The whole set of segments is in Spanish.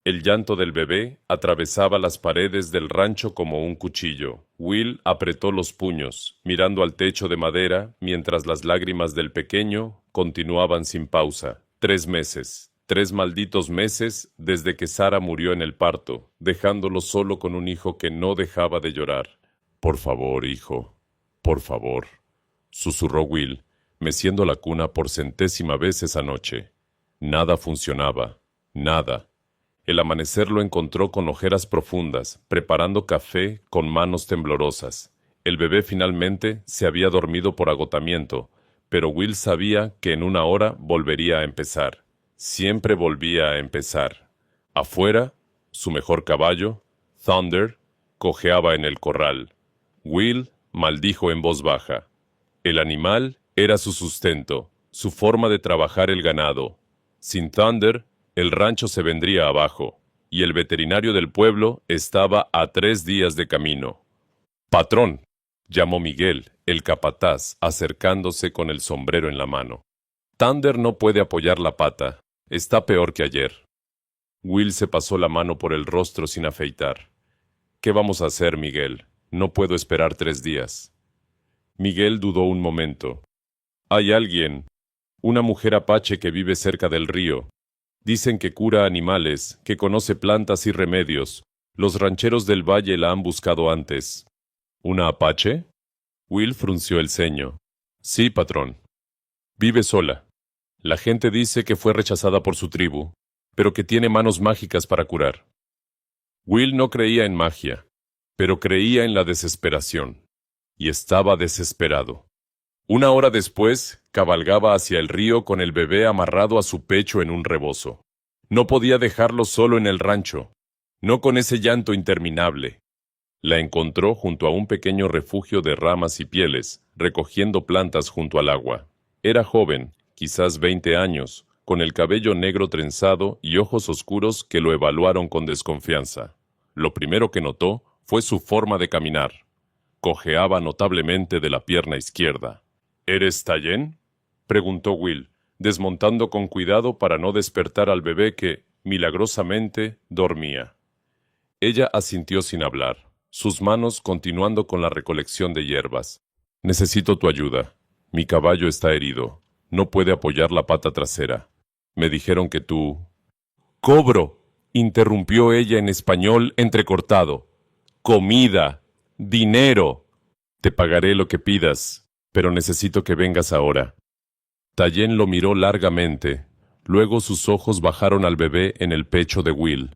El llanto del bebé atravesaba las paredes del rancho como un cuchillo. Will apretó los puños, mirando al techo de madera, mientras las lágrimas del pequeño continuaban sin pausa. 3 meses, 3 malditos meses desde que Sara murió en el parto, dejándolo solo con un hijo que no dejaba de llorar. Por favor, hijo, por favor, susurró Will, meciendo la cuna por 100ª vez esa noche. Nada funcionaba, nada. El amanecer lo encontró con ojeras profundas, preparando café con manos temblorosas. El bebé finalmente se había dormido por agotamiento, pero Will sabía que en una hora volvería a empezar. Siempre volvía a empezar. Afuera, su mejor caballo, Thunder, cojeaba en el corral. Will maldijo en voz baja. El animal era su sustento, su forma de trabajar el ganado. Sin Thunder, el rancho se vendría abajo, y el veterinario del pueblo estaba a 3 días de camino. «Patrón», llamó Miguel, el capataz, acercándose con el sombrero en la mano. «Thunder no puede apoyar la pata. Está peor que ayer». Will se pasó la mano por el rostro sin afeitar. «¿Qué vamos a hacer, Miguel? No puedo esperar 3 días». Miguel dudó un momento. «Hay alguien, una mujer apache que vive cerca del río. Dicen que cura animales, que conoce plantas y remedios. Los rancheros del valle la han buscado antes». «¿Una apache?» Will frunció el ceño. «Sí, patrón. Vive sola. La gente dice que fue rechazada por su tribu, pero que tiene manos mágicas para curar». Will no creía en magia, pero creía en la desesperación. Y estaba desesperado. 1 hora después, cabalgaba hacia el río con el bebé amarrado a su pecho en un rebozo. No podía dejarlo solo en el rancho, no con ese llanto interminable. La encontró junto a un pequeño refugio de ramas y pieles, recogiendo plantas junto al agua. Era joven, quizás 20 años, con el cabello negro trenzado y ojos oscuros que lo evaluaron con desconfianza. Lo primero que notó fue su forma de caminar. Cojeaba notablemente de la pierna izquierda. «¿Eres Tayen?», preguntó Will, desmontando con cuidado para no despertar al bebé que, milagrosamente, dormía. Ella asintió sin hablar, sus manos continuando con la recolección de hierbas. «Necesito tu ayuda. Mi caballo está herido. No puede apoyar la pata trasera. Me dijeron que tú...» «¡Cobro!», interrumpió ella en español entrecortado. «Comida. Dinero. Te pagaré lo que pidas, pero necesito que vengas ahora». Tayen lo miró largamente. Luego sus ojos bajaron al bebé en el pecho de Will.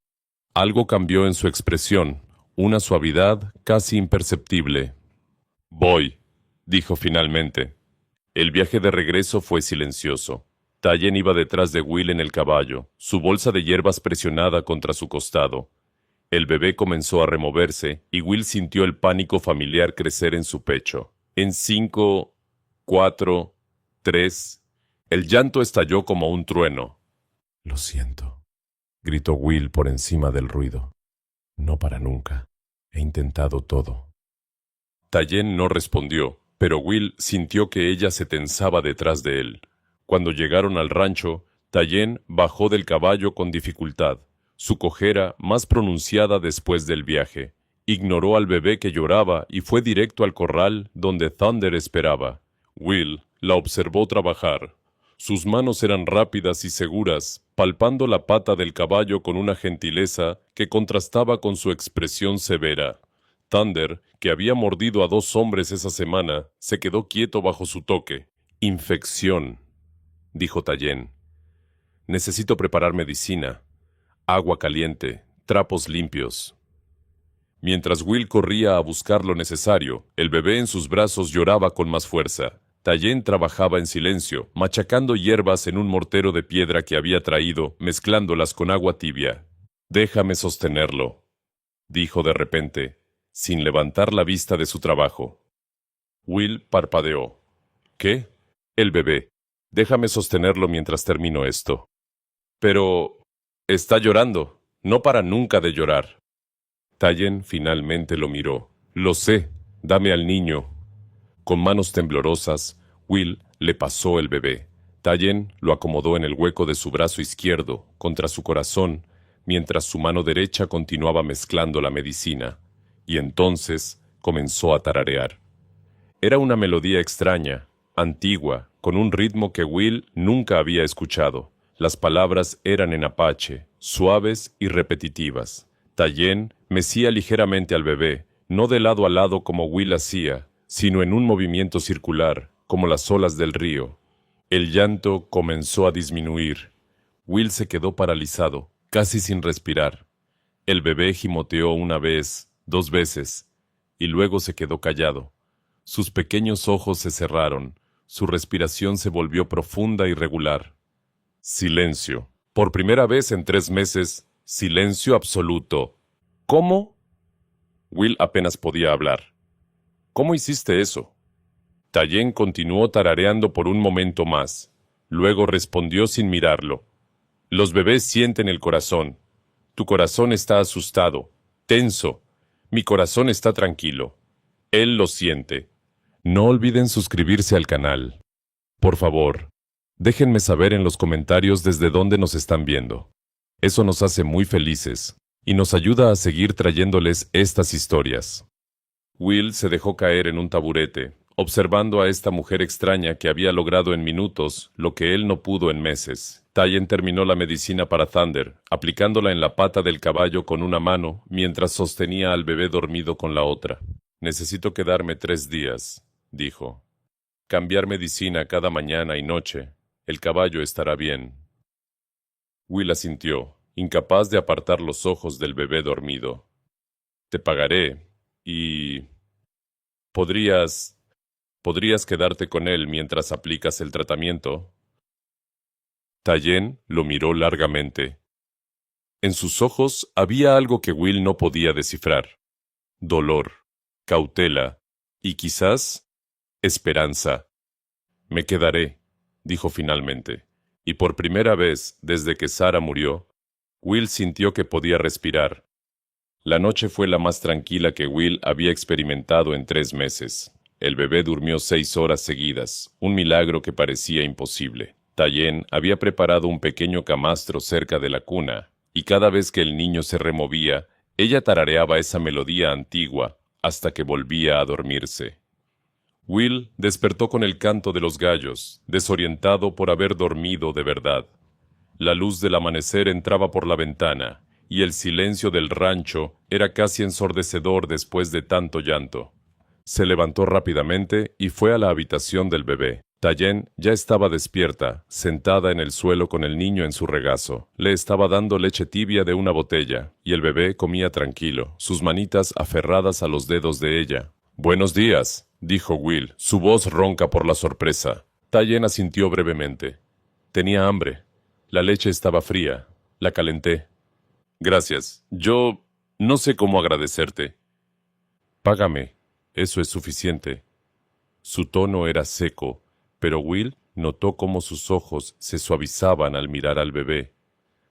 Algo cambió en su expresión, una suavidad casi imperceptible. «Voy», dijo finalmente. El viaje de regreso fue silencioso. Tayen iba detrás de Will en el caballo, su bolsa de hierbas presionada contra su costado. El bebé comenzó a removerse y Will sintió el pánico familiar crecer en su pecho. En 5, 4, 3, el llanto estalló como un trueno. «Lo siento», gritó Will por encima del ruido. «No para nunca. He intentado todo». Tayen no respondió, pero Will sintió que ella se tensaba detrás de él. Cuando llegaron al rancho, Tayen bajó del caballo con dificultad, su cojera más pronunciada después del viaje. Ignoró al bebé que lloraba y fue directo al corral donde Thunder esperaba. Will la observó trabajar. Sus manos eran rápidas y seguras, palpando la pata del caballo con una gentileza que contrastaba con su expresión severa. Thunder, que había mordido a 2 hombres esa semana, se quedó quieto bajo su toque. «Infección», dijo Tayen. «Necesito preparar medicina, agua caliente, trapos limpios». Mientras Will corría a buscar lo necesario, el bebé en sus brazos lloraba con más fuerza. Tayen trabajaba en silencio, machacando hierbas en un mortero de piedra que había traído, mezclándolas con agua tibia. «Déjame sostenerlo», dijo de repente, sin levantar la vista de su trabajo. Will parpadeó. «¿Qué?» «El bebé. Déjame sostenerlo mientras termino esto». «Pero... está llorando. No para nunca de llorar». Tayen finalmente lo miró. «Lo sé. Dame al niño». Con manos temblorosas, Will le pasó el bebé. Tayen lo acomodó en el hueco de su brazo izquierdo, contra su corazón, mientras su mano derecha continuaba mezclando la medicina, y entonces comenzó a tararear. Era una melodía extraña, antigua, con un ritmo que Will nunca había escuchado. Las palabras eran en apache, suaves y repetitivas. Tayen mecía ligeramente al bebé, no de lado a lado como Will hacía, sino en un movimiento circular, como las olas del río. El llanto comenzó a disminuir. Will se quedó paralizado, casi sin respirar. El bebé gimoteó una vez, 2 veces, y luego se quedó callado. Sus pequeños ojos se cerraron, su respiración se volvió profunda y regular. Silencio. Por primera vez en 3 meses, silencio absoluto. ¿Cómo? Will apenas podía hablar. ¿Cómo hiciste eso? Tayen continuó tarareando por un momento más. Luego respondió sin mirarlo. Los bebés sienten el corazón. Tu corazón está asustado, tenso. Mi corazón está tranquilo. Él lo siente. No olviden suscribirse al canal. Por favor, déjenme saber en los comentarios desde dónde nos están viendo. Eso nos hace muy felices y nos ayuda a seguir trayéndoles estas historias. Will se dejó caer en un taburete, observando a esta mujer extraña que había logrado en minutos lo que él no pudo en meses. Tayen terminó la medicina para Thunder, aplicándola en la pata del caballo con una mano mientras sostenía al bebé dormido con la otra. Necesito quedarme 3 días, dijo. Cambiar medicina cada mañana y noche. El caballo estará bien. Will asintió, incapaz de apartar los ojos del bebé dormido. Te pagaré, y... ¿Podrías quedarte con él mientras aplicas el tratamiento? Tayen lo miró largamente. En sus ojos había algo que Will no podía descifrar. Dolor, cautela y quizás esperanza. Me quedaré, dijo finalmente, y por primera vez desde que Sarah murió, Will sintió que podía respirar. La noche fue la más tranquila que Will había experimentado en 3 meses. El bebé durmió 6 horas seguidas, un milagro que parecía imposible. Tayen había preparado un pequeño camastro cerca de la cuna, y cada vez que el niño se removía, ella tarareaba esa melodía antigua hasta que volvía a dormirse. Will despertó con el canto de los gallos, desorientado por haber dormido de verdad. La luz del amanecer entraba por la ventana, y el silencio del rancho era casi ensordecedor después de tanto llanto. Se levantó rápidamente y fue a la habitación del bebé. Tayen ya estaba despierta, sentada en el suelo con el niño en su regazo. Le estaba dando leche tibia de una botella, y el bebé comía tranquilo, sus manitas aferradas a los dedos de ella. «Buenos días», dijo Will, su voz ronca por la sorpresa. Tayen asintió brevemente. Tenía hambre. La leche estaba fría. La calenté. «Gracias. Yo no sé cómo agradecerte». «Págame. Eso es suficiente». Su tono era seco, pero Will notó cómo sus ojos se suavizaban al mirar al bebé.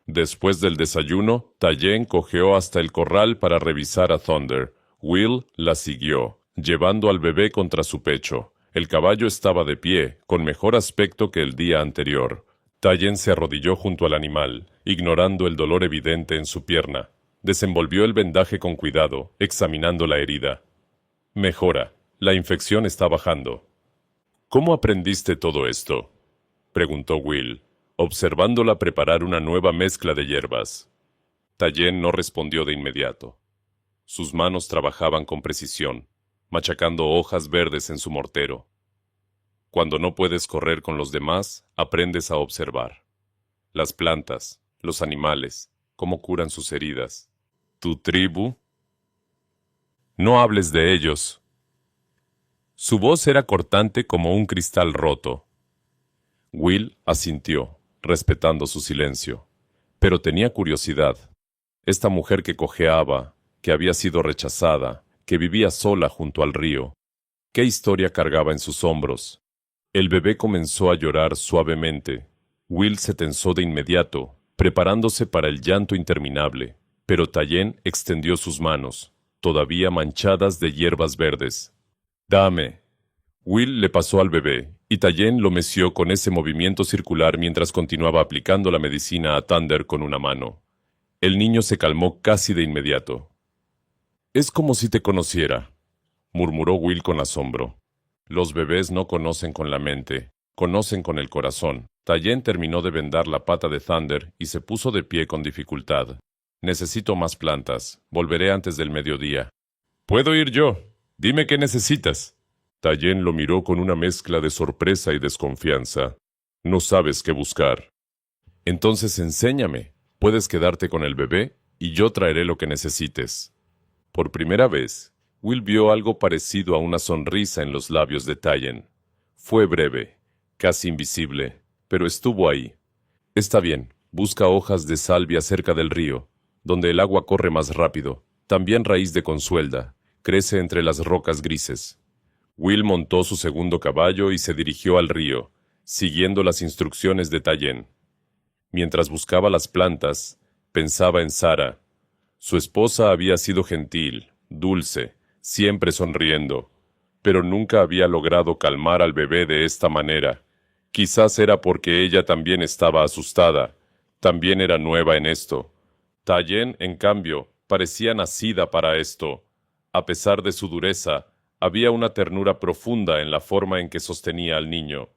Después del desayuno, Tayen cojeó hasta el corral para revisar a Thunder. Will la siguió, llevando al bebé contra su pecho. El caballo estaba de pie, con mejor aspecto que el día anterior. Tayen se arrodilló junto al animal, ignorando el dolor evidente en su pierna. Desenvolvió el vendaje con cuidado, examinando la herida. Mejora. La infección está bajando. ¿Cómo aprendiste todo esto?, preguntó Will, observándola preparar una nueva mezcla de hierbas. Tayen no respondió de inmediato. Sus manos trabajaban con precisión, machacando hojas verdes en su mortero. Cuando no puedes correr con los demás, aprendes a observar. Las plantas, los animales, cómo curan sus heridas. ¿Tu tribu? No hables de ellos. Su voz era cortante como un cristal roto. Will asintió, respetando su silencio. Pero tenía curiosidad. Esta mujer que cojeaba, que había sido rechazada, que vivía sola junto al río. ¿Qué historia cargaba en sus hombros? El bebé comenzó a llorar suavemente. Will se tensó de inmediato, preparándose para el llanto interminable. Pero Tayen extendió sus manos, todavía manchadas de hierbas verdes. «Dame». Will le pasó al bebé, y Tayen lo meció con ese movimiento circular mientras continuaba aplicando la medicina a Thunder con una mano. El niño se calmó casi de inmediato. «Es como si te conociera», murmuró Will con asombro. Los bebés no conocen con la mente, conocen con el corazón. Tayen terminó de vendar la pata de Thunder y se puso de pie con dificultad. «Necesito más plantas. Volveré antes del mediodía». «Puedo ir yo. Dime qué necesitas». Tayen lo miró con una mezcla de sorpresa y desconfianza. «No sabes qué buscar». «Entonces enséñame. Puedes quedarte con el bebé y yo traeré lo que necesites». Por primera vez, Will vio algo parecido a una sonrisa en los labios de Tayen. Fue breve, casi invisible, pero estuvo ahí. «Está bien, busca hojas de salvia cerca del río, donde el agua corre más rápido. También raíz de consuelda, crece entre las rocas grises». Will montó su segundo caballo y se dirigió al río, siguiendo las instrucciones de Tayen. Mientras buscaba las plantas, pensaba en Sara. Su esposa había sido gentil, dulce, siempre sonriendo, pero nunca había logrado calmar al bebé de esta manera. Quizás era porque ella también estaba asustada, también era nueva en esto. Tayen, en cambio, parecía nacida para esto. A pesar de su dureza, había una ternura profunda en la forma en que sostenía al niño.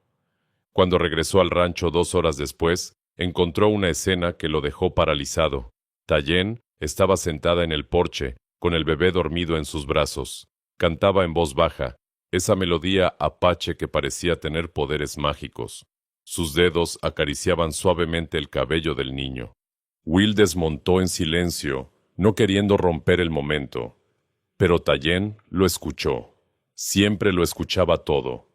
Cuando regresó al rancho 2 horas después, encontró una escena que lo dejó paralizado. Tayen estaba sentada en el porche, con el bebé dormido en sus brazos. Cantaba en voz baja, esa melodía apache que parecía tener poderes mágicos. Sus dedos acariciaban suavemente el cabello del niño. Will desmontó en silencio, no queriendo romper el momento. Pero Tayen lo escuchó. Siempre lo escuchaba todo.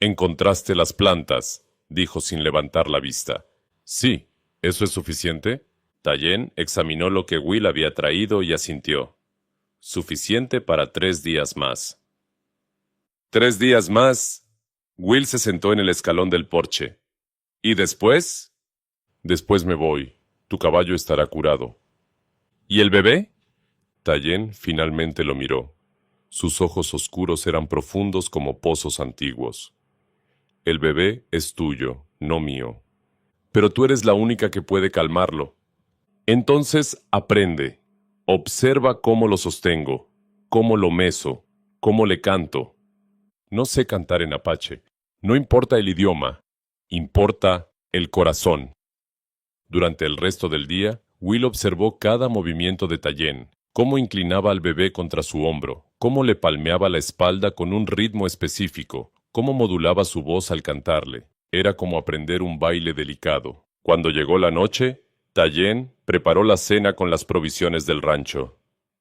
«¿Encontraste las plantas?», dijo sin levantar la vista. «Sí, ¿eso es suficiente?». Tayen examinó lo que Will había traído y asintió. «Suficiente para 3 días más». «¿3 días más?» Will se sentó en el escalón del porche. «¿Y después?» «Después me voy. Tu caballo estará curado». «¿Y el bebé?» Tayen finalmente lo miró. Sus ojos oscuros eran profundos como pozos antiguos. «El bebé es tuyo, no mío. Pero tú eres la única que puede calmarlo. Entonces aprende. Observa cómo lo sostengo, cómo lo meso, cómo le canto. No sé cantar en apache. No importa el idioma, importa el corazón». Durante el resto del día, Will observó cada movimiento de Tayen, cómo inclinaba al bebé contra su hombro, cómo le palmeaba la espalda con un ritmo específico, cómo modulaba su voz al cantarle. Era como aprender un baile delicado. Cuando llegó la noche, Tayen preparó la cena con las provisiones del rancho.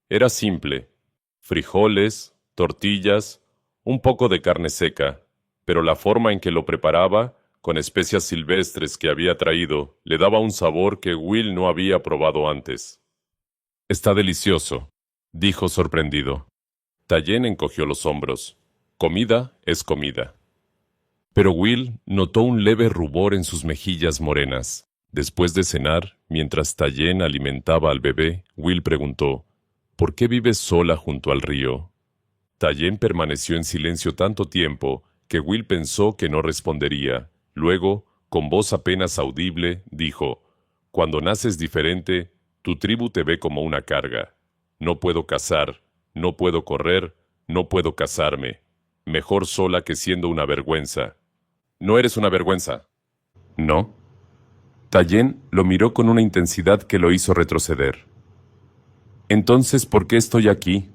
Era simple: frijoles, tortillas, un poco de carne seca, pero la forma en que lo preparaba, con especias silvestres que había traído, le daba un sabor que Will no había probado antes. «Está delicioso», dijo sorprendido. Tayen encogió los hombros. Comida es comida. Pero Will notó un leve rubor en sus mejillas morenas. Después de cenar, mientras Tayen alimentaba al bebé, Will preguntó, «¿Por qué vives sola junto al río?». Tayen permaneció en silencio tanto tiempo que Will pensó que no respondería. Luego, con voz apenas audible, dijo, «Cuando naces diferente, tu tribu te ve como una carga. No puedo cazar, no puedo correr, no puedo casarme. Mejor sola que siendo una vergüenza». «¿No eres una vergüenza?». «No». Tayen lo miró con una intensidad que lo hizo retroceder. «Entonces, ¿por qué estoy aquí?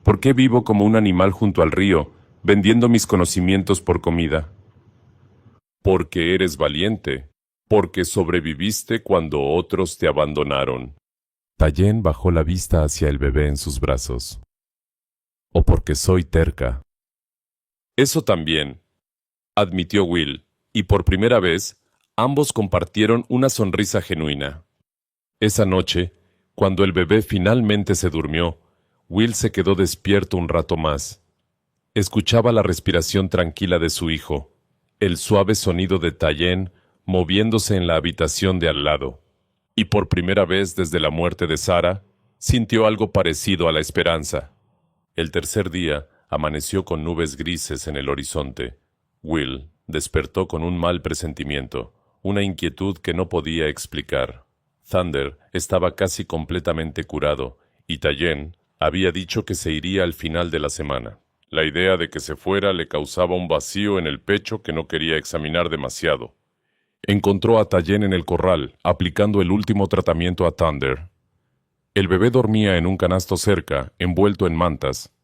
¿Por qué vivo como un animal junto al río, vendiendo mis conocimientos por comida?». «Porque eres valiente, porque sobreviviste cuando otros te abandonaron». Tayen bajó la vista hacia el bebé en sus brazos. «O porque soy terca». «Eso también», admitió Will, y por primera vez, ambos compartieron una sonrisa genuina. Esa noche, cuando el bebé finalmente se durmió, Will se quedó despierto un rato más. Escuchaba la respiración tranquila de su hijo, el suave sonido de Tayen moviéndose en la habitación de al lado. Y por primera vez desde la muerte de Sara, sintió algo parecido a la esperanza. El tercer día amaneció con nubes grises en el horizonte. Will despertó con un mal presentimiento, una inquietud que no podía explicar. Thunder estaba casi completamente curado, y Tayen había dicho que se iría al final de la semana. La idea de que se fuera le causaba un vacío en el pecho que no quería examinar demasiado. Encontró a Tayen en el corral, aplicando el último tratamiento a Thunder. El bebé dormía en un canasto cerca, envuelto en mantas.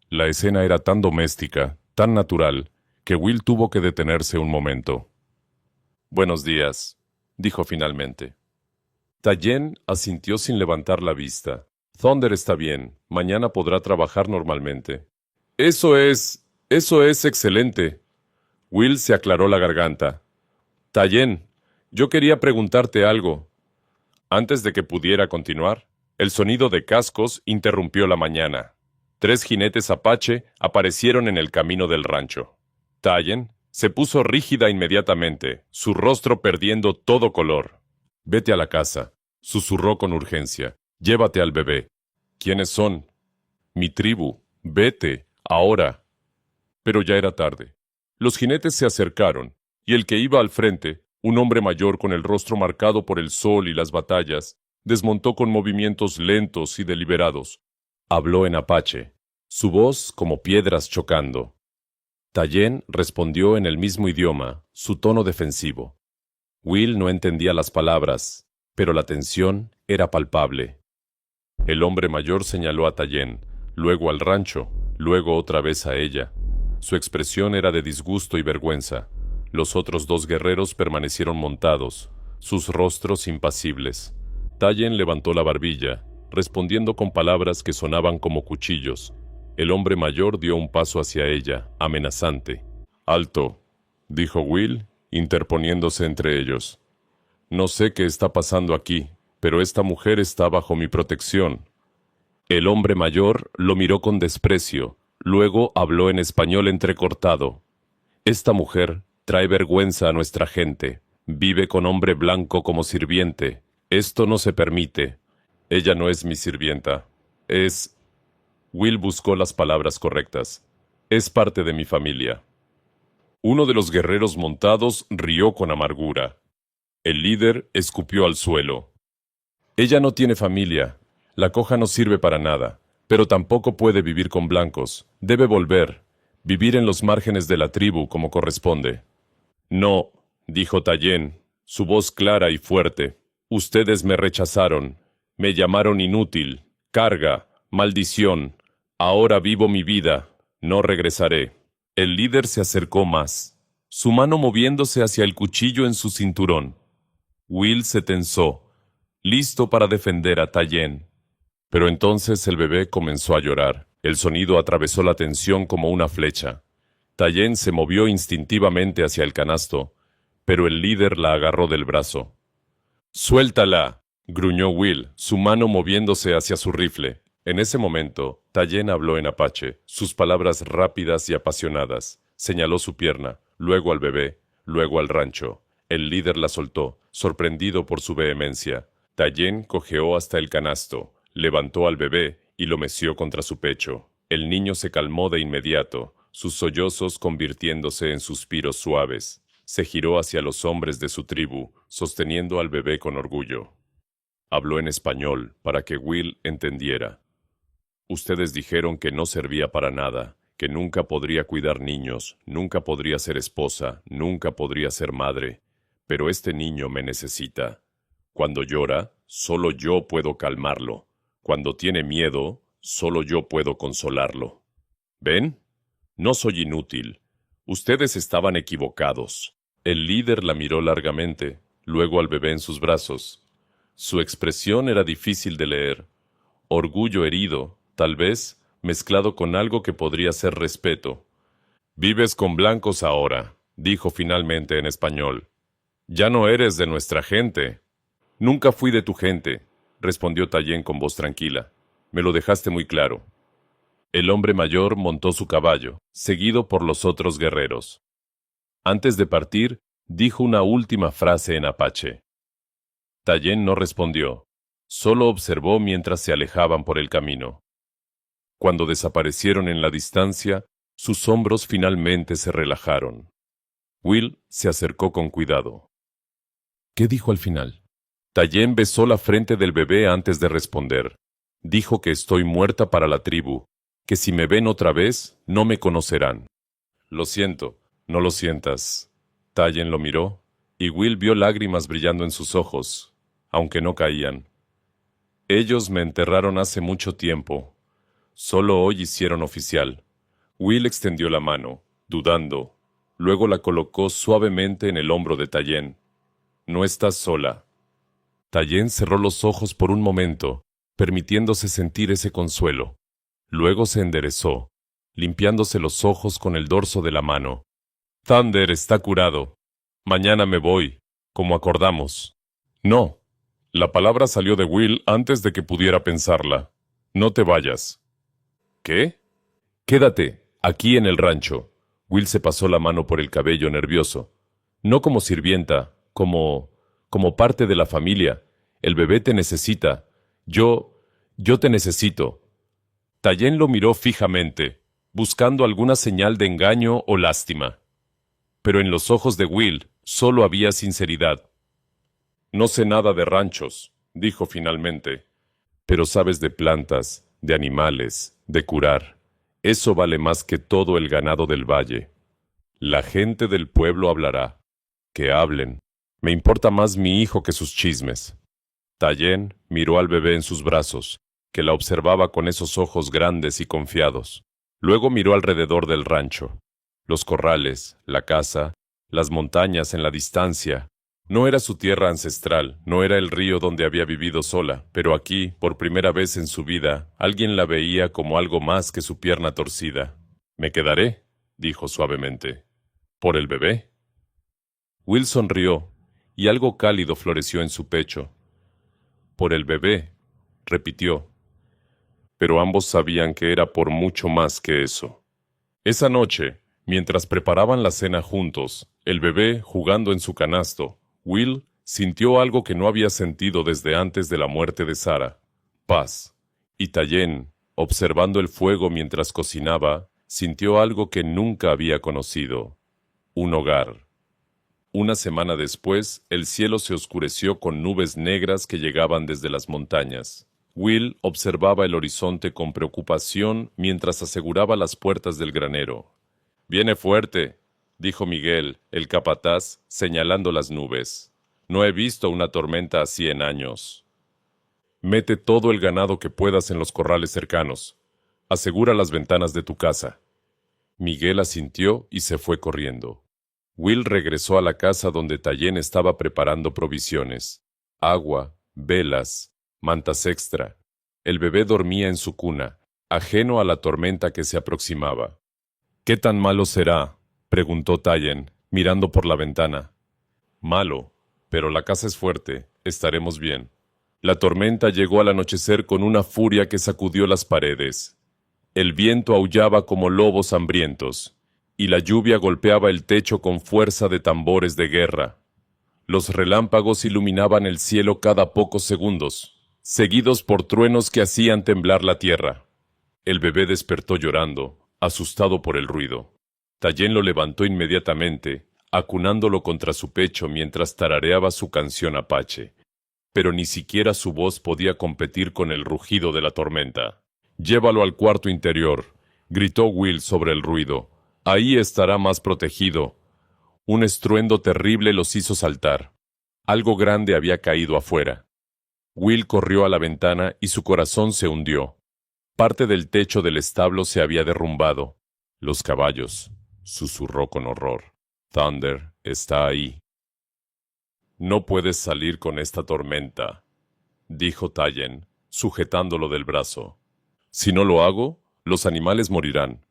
La escena era tan doméstica, tan natural, que Will tuvo que detenerse un momento. «Buenos días», dijo finalmente. Tayen asintió sin levantar la vista. «Thunder está bien. Mañana podrá trabajar normalmente». Eso es excelente». Will se aclaró la garganta. «Tayen, yo quería preguntarte algo». Antes de que pudiera continuar, el sonido de cascos interrumpió la mañana. 3 jinetes apache aparecieron en el camino del rancho. Tayen se puso rígida inmediatamente, su rostro perdiendo todo color. «Vete a la casa», susurró con urgencia. «Llévate al bebé». «¿Quiénes son?» «Mi tribu. Vete, ahora». Pero ya era tarde. Los jinetes se acercaron, y el que iba al frente, un hombre mayor con el rostro marcado por el sol y las batallas, desmontó con movimientos lentos y deliberados. Habló en apache, su voz como piedras chocando. Tayen respondió en el mismo idioma, su tono defensivo. Will no entendía las palabras, pero la tensión era palpable. El hombre mayor señaló a Tayen, luego al rancho, luego otra vez a ella. Su expresión era de disgusto y vergüenza. Los otros 2 guerreros permanecieron montados, sus rostros impasibles. Tayen levantó la barbilla, respondiendo con palabras que sonaban como cuchillos. El hombre mayor dio un paso hacia ella, amenazante. «Alto», dijo Will, interponiéndose entre ellos. «No sé qué está pasando aquí, pero esta mujer está bajo mi protección». El hombre mayor lo miró con desprecio, luego habló en español entrecortado. «Esta mujer trae vergüenza a nuestra gente. Vive con hombre blanco como sirviente. Esto no se permite. Ella no es mi sirvienta. Es...» Will buscó las palabras correctas. «Es parte de mi familia». Uno de los guerreros montados rió con amargura. El líder escupió al suelo. «Ella no tiene familia. La coja no sirve para nada, pero tampoco puede vivir con blancos. Debe volver, vivir en los márgenes de la tribu como corresponde». «No», dijo Tayen, su voz clara y fuerte. «Ustedes me rechazaron. Me llamaron inútil, carga, maldición. Ahora vivo mi vida. No regresaré». El líder se acercó más, su mano moviéndose hacia el cuchillo en su cinturón. Will se tensó, listo para defender a Tayen. Pero entonces el bebé comenzó a llorar. El sonido atravesó la tensión como una flecha. Tayen se movió instintivamente hacia el canasto, pero el líder la agarró del brazo. «¡Suéltala!», gruñó Will, su mano moviéndose hacia su rifle. En ese momento, Tayen habló en apache, sus palabras rápidas y apasionadas. Señaló su pierna, luego al bebé, luego al rancho. El líder la soltó, sorprendido por su vehemencia. Tayen cojeó hasta el canasto, levantó al bebé y lo meció contra su pecho. El niño se calmó de inmediato, sus sollozos convirtiéndose en suspiros suaves. Se giró hacia los hombres de su tribu, sosteniendo al bebé con orgullo. Habló en español para que Will entendiera. «Ustedes dijeron que no servía para nada, que nunca podría cuidar niños, nunca podría ser esposa, nunca podría ser madre. Pero este niño me necesita. Cuando llora, solo yo puedo calmarlo. Cuando tiene miedo, solo yo puedo consolarlo. ¿Ven? No soy inútil. Ustedes estaban equivocados». El líder la miró largamente, luego al bebé en sus brazos. Su expresión era difícil de leer. Orgullo herido, tal vez, mezclado con algo que podría ser respeto. «Vives con blancos ahora», dijo finalmente en español. «Ya no eres de nuestra gente». «Nunca fui de tu gente», respondió Tayen con voz tranquila. «Me lo dejaste muy claro». El hombre mayor montó su caballo, seguido por los otros guerreros. Antes de partir, dijo una última frase en apache. Tayen no respondió, solo observó mientras se alejaban por el camino. Cuando desaparecieron en la distancia, sus hombros finalmente se relajaron. Will se acercó con cuidado. «¿Qué dijo al final?», Tayen besó la frente del bebé antes de responder. Dijo que estoy muerta para la tribu, que si me ven otra vez, no me conocerán. Lo siento, no lo sientas. Tayen lo miró, y Will vio lágrimas brillando en sus ojos, aunque no caían. Ellos me enterraron hace mucho tiempo. Solo hoy hicieron oficial. Will extendió la mano, dudando. Luego la colocó suavemente en el hombro de Tayen. No estás sola. Tayen cerró los ojos por un momento, permitiéndose sentir ese consuelo. Luego se enderezó, limpiándose los ojos con el dorso de la mano. Thunder está curado. Mañana me voy, como acordamos. No. La palabra salió de Will antes de que pudiera pensarla. No te vayas. ¿Qué? Quédate, aquí en el rancho. Will se pasó la mano por el cabello nervioso. No como sirvienta, como parte de la familia. El bebé te necesita. Yo te necesito. Tayen lo miró fijamente, buscando alguna señal de engaño o lástima. Pero en los ojos de Will solo había sinceridad. No sé nada de ranchos, dijo finalmente, pero sabes de plantas, de animales, de curar. Eso vale más que todo el ganado del valle. La gente del pueblo hablará. Que hablen. Me importa más mi hijo que sus chismes. Tayen miró al bebé en sus brazos, que la observaba con esos ojos grandes y confiados. Luego miró alrededor del rancho. Los corrales, la casa, las montañas en la distancia. No era su tierra ancestral, no era el río donde había vivido sola, pero aquí, por primera vez en su vida, alguien la veía como algo más que su pierna torcida. «Me quedaré», dijo suavemente. «¿Por el bebé?» Will sonrió, y algo cálido floreció en su pecho. «Por el bebé», repitió. Pero ambos sabían que era por mucho más que eso. Esa noche, mientras preparaban la cena juntos, el bebé jugando en su canasto, Will sintió algo que no había sentido desde antes de la muerte de Sarah: paz. Y Tayen, observando el fuego mientras cocinaba, sintió algo que nunca había conocido: un hogar. Una semana después, el cielo se oscureció con nubes negras que llegaban desde las montañas. Will observaba el horizonte con preocupación mientras aseguraba las puertas del granero. «Viene fuerte», dijo Miguel, el capataz, señalando las nubes. «No he visto una tormenta así en años». «Mete todo el ganado que puedas en los corrales cercanos. Asegura las ventanas de tu casa». Miguel asintió y se fue corriendo. Will regresó a la casa donde Tayen estaba preparando provisiones: agua, velas, mantas extra. El bebé dormía en su cuna, ajeno a la tormenta que se aproximaba. «¿Qué tan malo será?», preguntó Tayen, mirando por la ventana. «Malo, pero la casa es fuerte, estaremos bien». La tormenta llegó al anochecer con una furia que sacudió las paredes. El viento aullaba como lobos hambrientos, y la lluvia golpeaba el techo con fuerza de tambores de guerra. Los relámpagos iluminaban el cielo cada pocos segundos, seguidos por truenos que hacían temblar la tierra. El bebé despertó llorando, asustado por el ruido. Tayen lo levantó inmediatamente, acunándolo contra su pecho mientras tarareaba su canción apache. Pero ni siquiera su voz podía competir con el rugido de la tormenta. «Llévalo al cuarto interior», gritó Will sobre el ruido. «Ahí estará más protegido». Un estruendo terrible los hizo saltar. Algo grande había caído afuera. Will corrió a la ventana y su corazón se hundió. Parte del techo del establo se había derrumbado. «Los caballos», susurró con horror. «Thunder está ahí». «No puedes salir con esta tormenta», dijo Tayen, sujetándolo del brazo. «Si no lo hago, los animales morirán».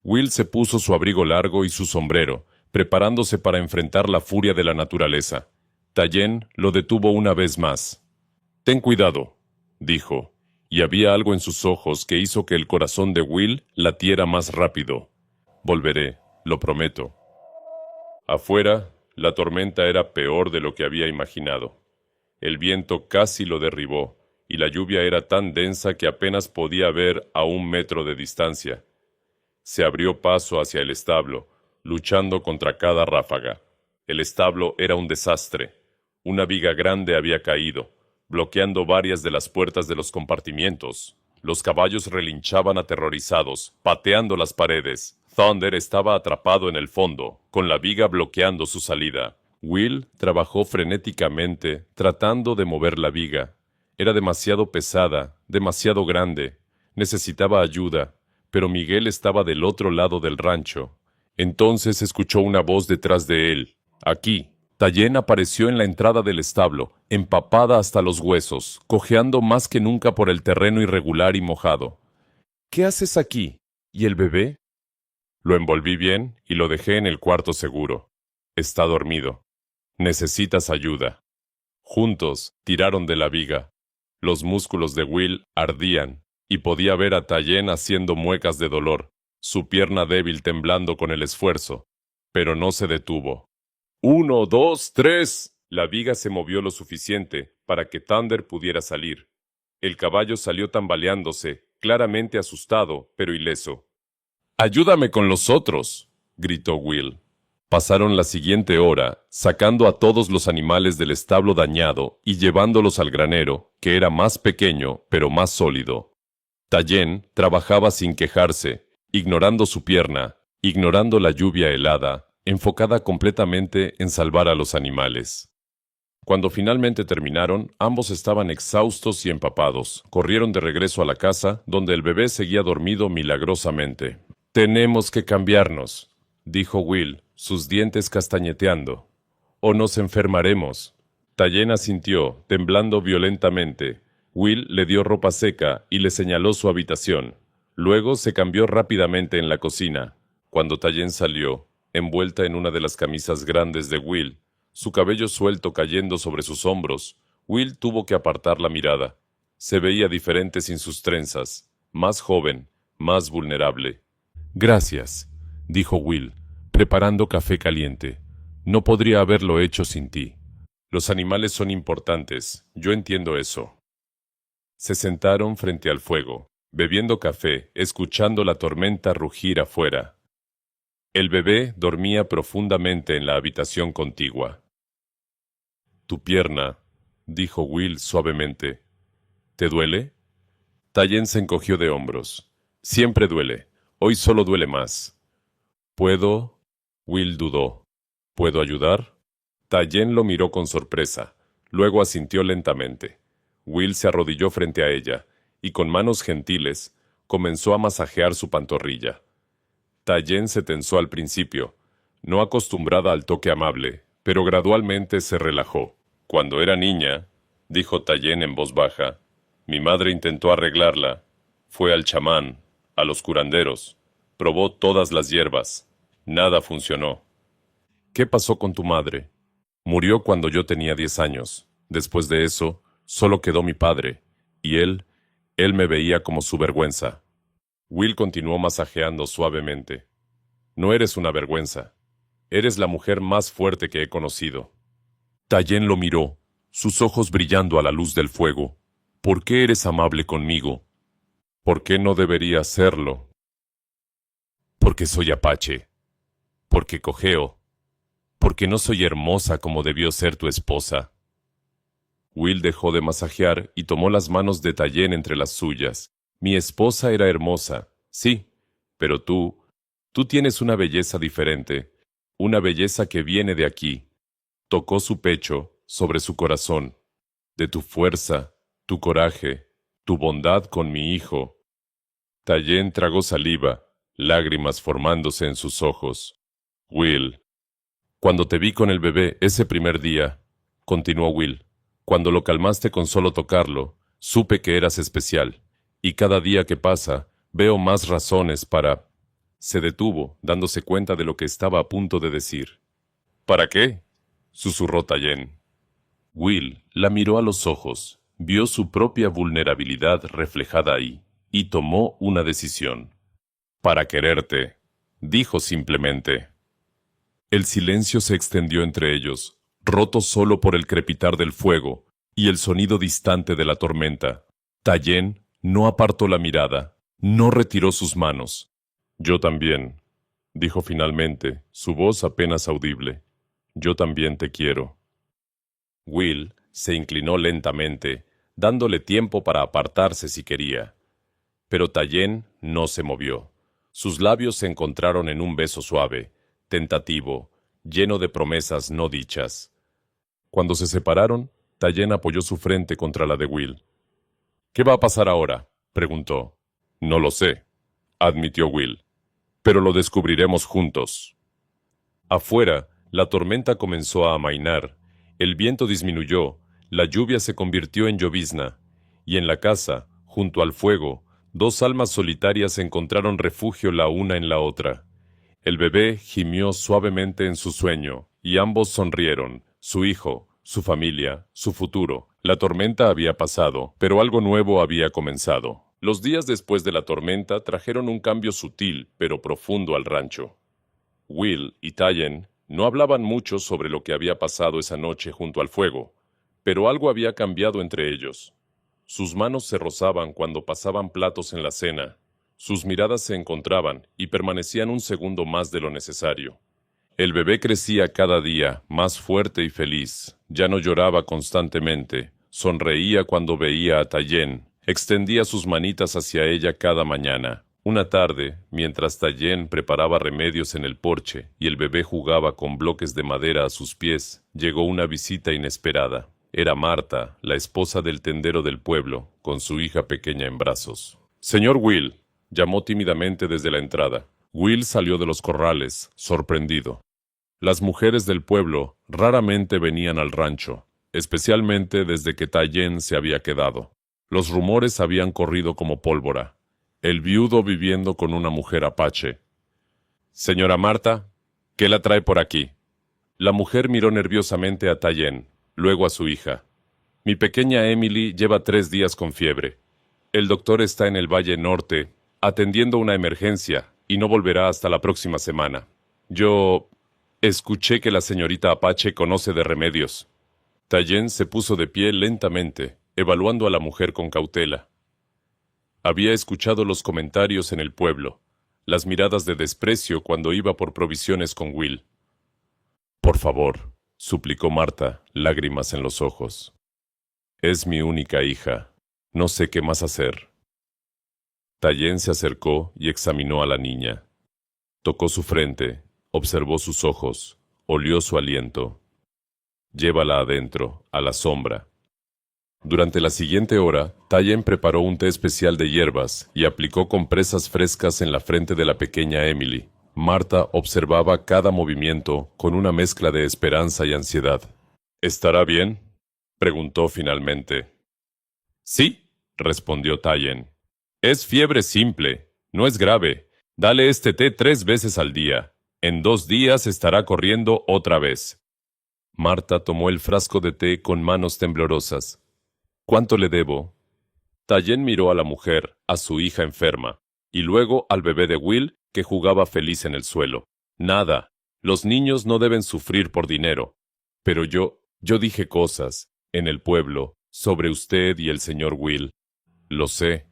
Will se puso su abrigo largo y su sombrero, preparándose para enfrentar la furia de la naturaleza. Tayen lo detuvo una vez más. «Ten cuidado», dijo, y había algo en sus ojos que hizo que el corazón de Will latiera más rápido. «Volveré, lo prometo». Afuera, la tormenta era peor de lo que había imaginado. El viento casi lo derribó, y la lluvia era tan densa que apenas podía ver a 1 metro de distancia. Se abrió paso hacia el establo, luchando contra cada ráfaga. El establo era un desastre. Una viga grande había caído, bloqueando varias de las puertas de los compartimientos. Los caballos relinchaban aterrorizados, pateando las paredes. Thunder estaba atrapado en el fondo, con la viga bloqueando su salida. Will trabajó frenéticamente, tratando de mover la viga. Era demasiado pesada, demasiado grande. Necesitaba ayuda, pero Miguel estaba del otro lado del rancho. Entonces escuchó una voz detrás de él. Aquí. Tayen apareció en la entrada del establo, empapada hasta los huesos, cojeando más que nunca por el terreno irregular y mojado. ¿Qué haces aquí? ¿Y el bebé? Lo envolví bien y lo dejé en el cuarto seguro. Está dormido. Necesitas ayuda. Juntos tiraron de la viga. Los músculos de Will ardían y podía ver a Tayen haciendo muecas de dolor, su pierna débil temblando con el esfuerzo, pero no se detuvo. 1, 2, 3. La viga se movió lo suficiente para que Thunder pudiera salir. El caballo salió tambaleándose, claramente asustado, pero ileso. «¡Ayúdame con los otros!», gritó Will. Pasaron la siguiente hora, sacando a todos los animales del establo dañado y llevándolos al granero, que era más pequeño, pero más sólido. Tayen trabajaba sin quejarse, ignorando su pierna, ignorando la lluvia helada, enfocada completamente en salvar a los animales. Cuando finalmente terminaron, ambos estaban exhaustos y empapados. Corrieron de regreso a la casa, donde el bebé seguía dormido milagrosamente. «Tenemos que cambiarnos», dijo Will, sus dientes castañeteando. «O nos enfermaremos». Tayen asintió, temblando violentamente. Will le dio ropa seca y le señaló su habitación. Luego se cambió rápidamente en la cocina. Cuando Tayen salió, envuelta en una de las camisas grandes de Will, su cabello suelto cayendo sobre sus hombros, Will tuvo que apartar la mirada. Se veía diferente sin sus trenzas, más joven, más vulnerable. «Gracias», dijo Will, preparando café caliente. «No podría haberlo hecho sin ti». «Los animales son importantes, yo entiendo eso». Se sentaron frente al fuego, bebiendo café, escuchando la tormenta rugir afuera. El bebé dormía profundamente en la habitación contigua. «Tu pierna», dijo Will suavemente. «¿Te duele?» Tayen se encogió de hombros. «Siempre duele. Hoy solo duele más». «¿Puedo?» Will dudó. «¿Puedo ayudar?» Tayen lo miró con sorpresa. Luego asintió lentamente. Will se arrodilló frente a ella y con manos gentiles comenzó a masajear su pantorrilla. Tayen se tensó al principio, no acostumbrada al toque amable, pero gradualmente se relajó. «Cuando era niña», dijo Tayen en voz baja, «mi madre intentó arreglarla. Fue al chamán, a los curanderos. Probó todas las hierbas. Nada funcionó». «¿Qué pasó con tu madre?» «Murió cuando yo tenía 10 años. Después de eso, solo quedó mi padre, y él me veía como su vergüenza». Will continuó masajeando suavemente. «No eres una vergüenza. Eres la mujer más fuerte que he conocido». Tayen lo miró, sus ojos brillando a la luz del fuego. «¿Por qué eres amable conmigo?» «¿Por qué no debería serlo?» «Porque soy apache. Porque cojeo. Porque no soy hermosa como debió ser tu esposa». Will dejó de masajear y tomó las manos de Tayen entre las suyas. «Mi esposa era hermosa, sí, pero tú tienes una belleza diferente, una belleza que viene de aquí». Tocó su pecho, sobre su corazón. «De tu fuerza, tu coraje, tu bondad con mi hijo». Tayen tragó saliva, lágrimas formándose en sus ojos. «Will, cuando te vi con el bebé ese primer día», continuó Will, «cuando lo calmaste con solo tocarlo, supe que eras especial. Y cada día que pasa, veo más razones para...». Se detuvo, dándose cuenta de lo que estaba a punto de decir. «¿Para qué?», susurró Tayen. Will la miró a los ojos, vio su propia vulnerabilidad reflejada ahí, y tomó una decisión. «Para quererte», dijo simplemente. El silencio se extendió entre ellos, roto solo por el crepitar del fuego y el sonido distante de la tormenta. Tayen no apartó la mirada, no retiró sus manos. «Yo también», dijo finalmente, su voz apenas audible. «Yo también te quiero». Will se inclinó lentamente, dándole tiempo para apartarse si quería. Pero Tayen no se movió. Sus labios se encontraron en un beso suave, tentativo, lleno de promesas no dichas. Cuando se separaron, Tayen apoyó su frente contra la de Will. «¿Qué va a pasar ahora?», preguntó. «No lo sé», admitió Will. «Pero lo descubriremos juntos». Afuera, la tormenta comenzó a amainar, el viento disminuyó, la lluvia se convirtió en llovizna, y en la casa, junto al fuego, dos almas solitarias encontraron refugio la una en la otra. El bebé gimió suavemente en su sueño, y ambos sonrieron, su hijo, su familia, su futuro. La tormenta había pasado, pero algo nuevo había comenzado. Los días después de la tormenta trajeron un cambio sutil, pero profundo al rancho. Will y Tayen no hablaban mucho sobre lo que había pasado esa noche junto al fuego, pero algo había cambiado entre ellos. Sus manos se rozaban cuando pasaban platos en la cena. Sus miradas se encontraban y permanecían un segundo más de lo necesario. El bebé crecía cada día, más fuerte y feliz. Ya no lloraba constantemente. Sonreía cuando veía a Tayen. Extendía sus manitas hacia ella cada mañana. Una tarde, mientras Tayen preparaba remedios en el porche y el bebé jugaba con bloques de madera a sus pies, llegó una visita inesperada. Era Marta, la esposa del tendero del pueblo, con su hija pequeña en brazos. «Señor Will», llamó tímidamente desde la entrada. Will salió de los corrales, sorprendido. Las mujeres del pueblo raramente venían al rancho, especialmente desde que Tayen se había quedado. Los rumores habían corrido como pólvora. El viudo viviendo con una mujer apache. «Señora Marta, ¿qué la trae por aquí?». La mujer miró nerviosamente a Tayen, luego a su hija. «Mi pequeña Emily lleva 3 días con fiebre. El doctor está en el Valle Norte, atendiendo una emergencia, y no volverá hasta la próxima semana. Yo escuché que la señorita Apache conoce de remedios». Tayen se puso de pie lentamente, evaluando a la mujer con cautela. Había escuchado los comentarios en el pueblo, las miradas de desprecio cuando iba por provisiones con Will. «Por favor», suplicó Marta, lágrimas en los ojos. «Es mi única hija. No sé qué más hacer». Tayen se acercó y examinó a la niña. Tocó su frente, observó sus ojos, olió su aliento. «Llévala adentro, a la sombra». Durante la siguiente hora, Tayen preparó un té especial de hierbas y aplicó compresas frescas en la frente de la pequeña Emily. Marta observaba cada movimiento con una mezcla de esperanza y ansiedad. «¿Estará bien?», preguntó finalmente. «Sí», respondió Tayen. «Es fiebre simple, no es grave. Dale este té 3 veces al día. En 2 días estará corriendo otra vez». Marta tomó el frasco de té con manos temblorosas. «¿Cuánto le debo?». Tayen miró a la mujer, a su hija enferma, y luego al bebé de Will, que jugaba feliz en el suelo. «Nada. Los niños no deben sufrir por dinero. Pero yo dije cosas, en el pueblo, sobre usted y el señor Will». «Lo sé»,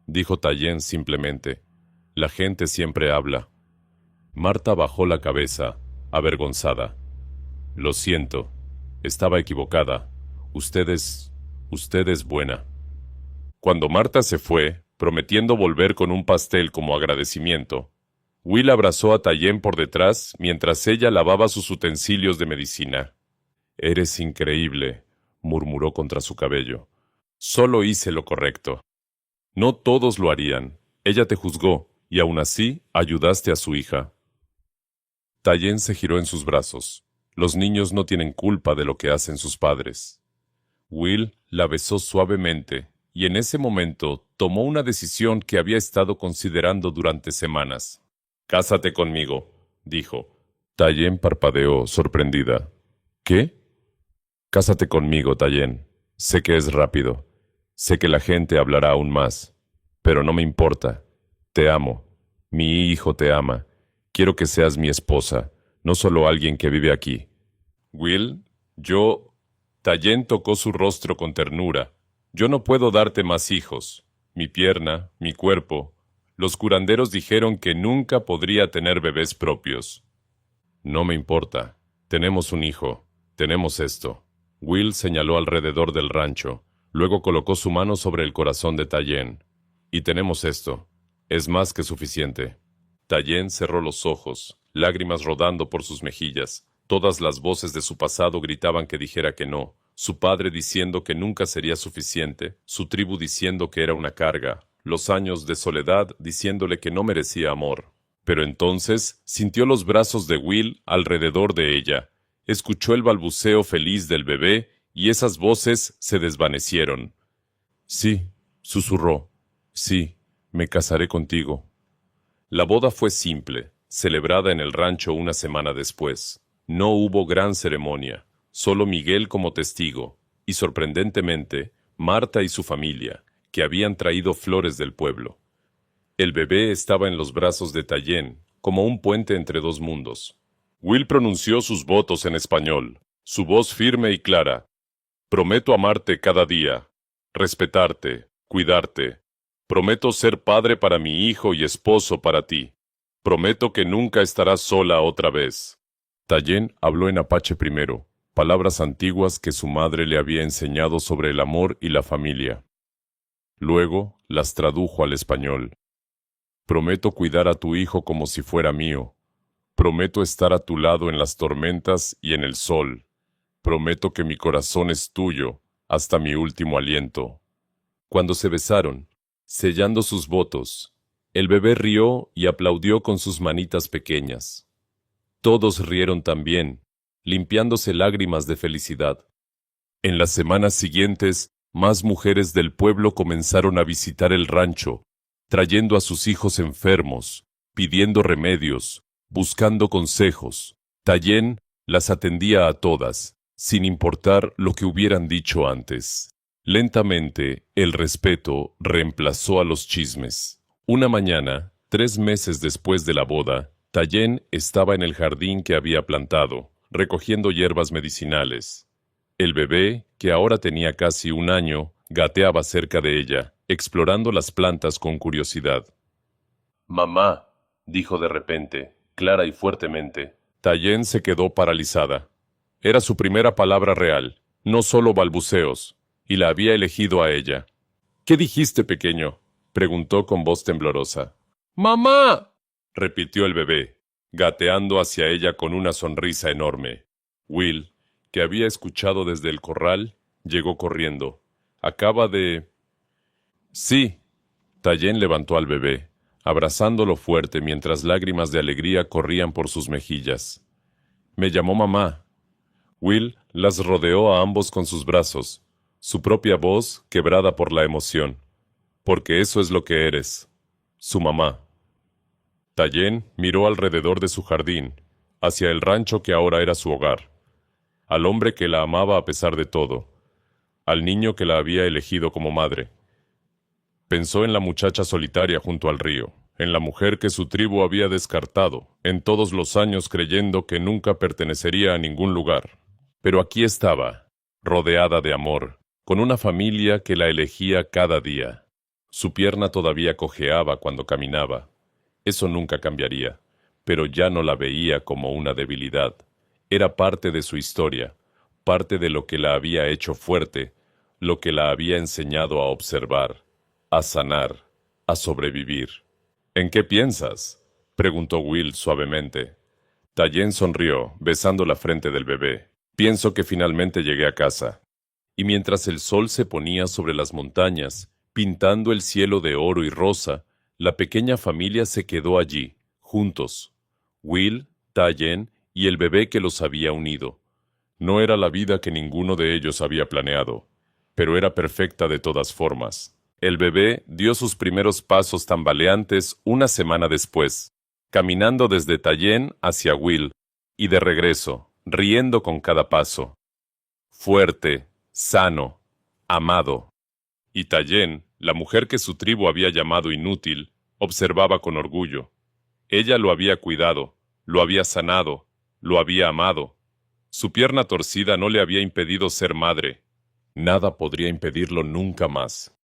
dijo Tayen simplemente. «La gente siempre habla». Marta bajó la cabeza, avergonzada. «Lo siento. Estaba equivocada. Usted es buena». Cuando Marta se fue, prometiendo volver con un pastel como agradecimiento, Will abrazó a Tayen por detrás mientras ella lavaba sus utensilios de medicina. «Eres increíble», murmuró contra su cabello. «Solo hice lo correcto». «No todos lo harían. Ella te juzgó, y aún así ayudaste a su hija». Tayen se giró en sus brazos. Los niños no tienen culpa de lo que hacen sus padres. Will la besó suavemente, y en ese momento tomó una decisión que había estado considerando durante semanas. «Cásate conmigo», dijo. Tayen parpadeó, sorprendida. «¿Qué?». «Cásate conmigo, Tayen. Sé que es rápido. Sé que la gente hablará aún más. Pero no me importa. Te amo. Mi hijo te ama. Quiero que seas mi esposa, no solo alguien que vive aquí». «Will, Tayen tocó su rostro con ternura. «Yo no puedo darte más hijos. Mi pierna, mi cuerpo. Los curanderos dijeron que nunca podría tener bebés propios». «No me importa. Tenemos un hijo. Tenemos esto». Will señaló alrededor del rancho. Luego colocó su mano sobre el corazón de Tayen. Y tenemos esto. Es más que suficiente. Tayen cerró los ojos, lágrimas rodando por sus mejillas. Todas las voces de su pasado gritaban que dijera que no. Su padre diciendo que nunca sería suficiente. Su tribu diciendo que era una carga. Los años de soledad diciéndole que no merecía amor. Pero entonces sintió los brazos de Will alrededor de ella. Escuchó el balbuceo feliz del bebé y esas voces se desvanecieron. Sí, susurró. Sí, me casaré contigo. La boda fue simple, celebrada en el rancho una semana después. No hubo gran ceremonia, solo Miguel como testigo, y sorprendentemente, Marta y su familia, que habían traído flores del pueblo. El bebé estaba en los brazos de Tayen, como un puente entre dos mundos. Will pronunció sus votos en español, su voz firme y clara. Prometo amarte cada día, respetarte, cuidarte. Prometo ser padre para mi hijo y esposo para ti. Prometo que nunca estarás sola otra vez. Tayen habló en apache primero, palabras antiguas que su madre le había enseñado sobre el amor y la familia. Luego las tradujo al español. Prometo cuidar a tu hijo como si fuera mío. Prometo estar a tu lado en las tormentas y en el sol. Prometo que mi corazón es tuyo hasta mi último aliento. Cuando se besaron, sellando sus votos, el bebé rió y aplaudió con sus manitas pequeñas. Todos rieron también, limpiándose lágrimas de felicidad. En las semanas siguientes, más mujeres del pueblo comenzaron a visitar el rancho, trayendo a sus hijos enfermos, pidiendo remedios, buscando consejos. Tayen las atendía a todas, sin importar lo que hubieran dicho antes. Lentamente, el respeto reemplazó a los chismes. Una mañana, 3 meses después de la boda, Tayen estaba en el jardín que había plantado, recogiendo hierbas medicinales. El bebé, que ahora tenía casi 1 año, gateaba cerca de ella, explorando las plantas con curiosidad. «Mamá», dijo de repente, clara y fuertemente. Tayen se quedó paralizada. Era su primera palabra real, no solo balbuceos, y la había elegido a ella. «¿Qué dijiste, pequeño?», preguntó con voz temblorosa. «¡Mamá!», repitió el bebé, gateando hacia ella con una sonrisa enorme. Will, que había escuchado desde el corral, llegó corriendo. «Acaba de...» «Sí». Tayen levantó al bebé, abrazándolo fuerte mientras lágrimas de alegría corrían por sus mejillas. «Me llamó mamá». Will las rodeó a ambos con sus brazos, su propia voz quebrada por la emoción. «Porque eso es lo que eres, su mamá». Tayen miró alrededor de su jardín, hacia el rancho que ahora era su hogar, al hombre que la amaba a pesar de todo, al niño que la había elegido como madre. Pensó en la muchacha solitaria junto al río, en la mujer que su tribu había descartado, en todos los años creyendo que nunca pertenecería a ningún lugar. Pero aquí estaba, rodeada de amor, con una familia que la elegía cada día. Su pierna todavía cojeaba cuando caminaba. Eso nunca cambiaría, pero ya no la veía como una debilidad. Era parte de su historia, parte de lo que la había hecho fuerte, lo que la había enseñado a observar, a sanar, a sobrevivir. «¿En qué piensas?», preguntó Will suavemente. Tayen sonrió, besando la frente del bebé. «Pienso que finalmente llegué a casa». Y mientras el sol se ponía sobre las montañas, pintando el cielo de oro y rosa, la pequeña familia se quedó allí, juntos. Will, Tayen y el bebé que los había unido. No era la vida que ninguno de ellos había planeado, pero era perfecta de todas formas. El bebé dio sus primeros pasos tambaleantes 1 semana después, caminando desde Tayen hacia Will, y de regreso, riendo con cada paso. Fuerte, sano, amado. Y Tayen, la mujer que su tribu había llamado inútil, observaba con orgullo. Ella lo había cuidado, lo había sanado, lo había amado. Su pierna torcida no le había impedido ser madre. Nada podría impedirlo nunca más.